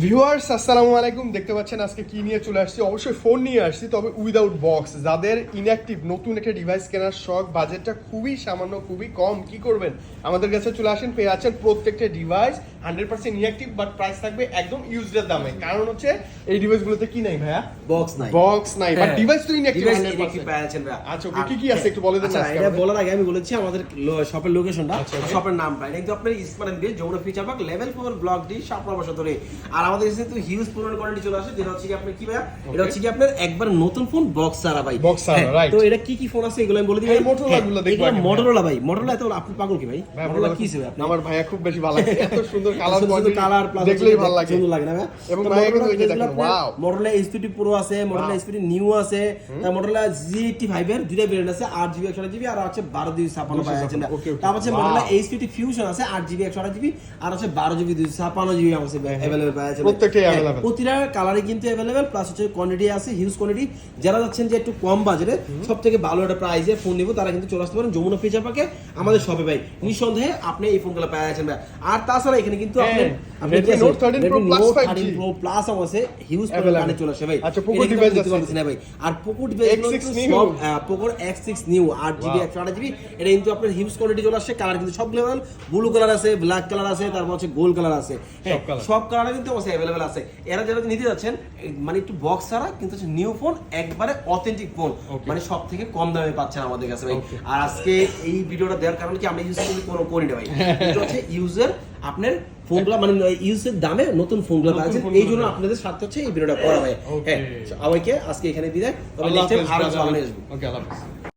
Viewers আসসালামু আলাইকুম, দেখতে পাচ্ছেন আজকে কি নিয়ে চলে আসছি। অবশ্যই ফোন নিয়ে আসছি, তবে উইদাউট বক্স। যাদের ইনঅ্যাক্টিভ নতুন একটা ডিভাইস কেনার শখ, বাজেটটা খুবই সামান্য, খুবই কম, কি করবেন আমাদের কাছে চলে আসেন। পেয়ে যাচ্ছেন প্রত্যেকটা ডিভাইস 100% ইনঅ্যাক্টিভ, বাট প্রাইস থাকবে একদম ইউজড দামে। কারণ হচ্ছে এই ডিভাইসগুলোতে কি নাই ভাইয়া? বক্স নাই, বাট ডিভাইস তো ইনঅ্যাক্টিভ 100% পেয়ে যাচ্ছেন ভাইয়া। আচ্ছা, ওকে কি কি আছে একটু বলে দেন। আচ্ছা, এটা বলার আগে আমি বলেছি আমাদের শপের লোকেশনটা, শপের নামটা। এটা কিন্তু আপনার ইসমাইল দিয়ে Jamuna future park level 4 block D Shapla ধরে। আর আমাদের এসে তো হিউজ পুরনো কোয়ালিটি চলে আসে, যেটা হচ্ছে কি আপনি কি ভাইয়া, এটা হচ্ছে কি আপনার একবার নতুন ফোন বক্স ছাড়া ভাই। বক্স ছাড়া, রাইট। তো এটা কি কি ফোন আছে এগুলো আমি বলে দিই। মোটরোলা গুলো দেখবো। এগুলো মোটরোলা ভাই, মোটরোলা এত আপনি পাগল কি ভাই? মোটরোলা কি ছিল আপনি? আমার ভাইয়া খুব বেশি ভালো লাগে, এত সুন্দর কালার, কালার প্লাস দেখলেই ভালো লাগে, সুন্দর লাগে না ভাই? এবং ভাইয়া কিন্তু এই যে দেখেন, ওয়াও, মোটরোলা H50 Pro আছে, মোটরোলা H50 নিউ আছে, তার মোটরোলা Z85 এর দুইটা ভেরিয়েন্ট আছে, 8GB 128GB আর আছে 12GB 256 আছে। তারপর আছে মোটরোলা H50 Fusion আছে, 8GB 128GB আর আছে 12GB 256GB আছে अवेलेबल পাওয়া যাচ্ছে। প্রত্যেকটাই अवेलेबल, প্রতিটা কালারে কিন্তু अवेलेबल, প্লাস হচ্ছে কোয়ান্টিটি আছে, হিউজ কোয়ান্টিটি। যারা যাচ্ছেন যে একটু কম বাজেটে সবথেকে ভালো একটা প্রাইসে ফোন নিব, তারা কিন্তু চলে আসতে পারেন যমুনা ফিচার পার্কে আমাদের শপে ভাই। নিঃসন্দেহে আপনি এই ফোনগুলো পাওয়া যাচ্ছেন ভাই। আর তাছাড়া এখানে কিন্তু আপনি Redmi Note 13 Pro Plus 5G Pro Plus আছে, হিউজ পরিমাণে চলে আসে ভাই। আচ্ছা, পোকো ডিভাইস আছে না ভাই। আর পোকো ডিভাইস সব Poco X6 new 8GB 128GB, এটা কিন্তু আপনার হিউজ কোয়ালিটি চলে আসে। কালার কিন্তু সব লেভেল, ব্লু কালার আছে, ব্ল্যাক কালার আছে, তারপর হচ্ছে গোল্ড কালার আছে। সব কালারে কিন্তু আছে अवेलेबल আছে। এরা যারা নিতে যাচ্ছেন মানে একটু বক্স ছাড়া, কিন্তু হচ্ছে নিউ ফোন, একবারে অথেন্টিক ফোন, মানে সব থেকে কম দামে পাচ্ছেন আমাদের কাছে ভাই। আর আজকে এই ভিডিওটা দেওয়ার কারণ কি, আমরা ইউজ করি না ভাই। এটা হচ্ছে ইউজার আপনার ফোনগুলো মানে ইউজের দামে নতুন ফোনগুলো পাচ্ছেন, এই জন্য আপনাদের সাথে হচ্ছে এই ভিডিওটা করা হয়। হ্যাঁ, সবাইকে আজকে এখানে বিদায়, তবে নেক্সট টাইম আরো ভালো আসবো। ওকে, আল্লাহ হাফেজ।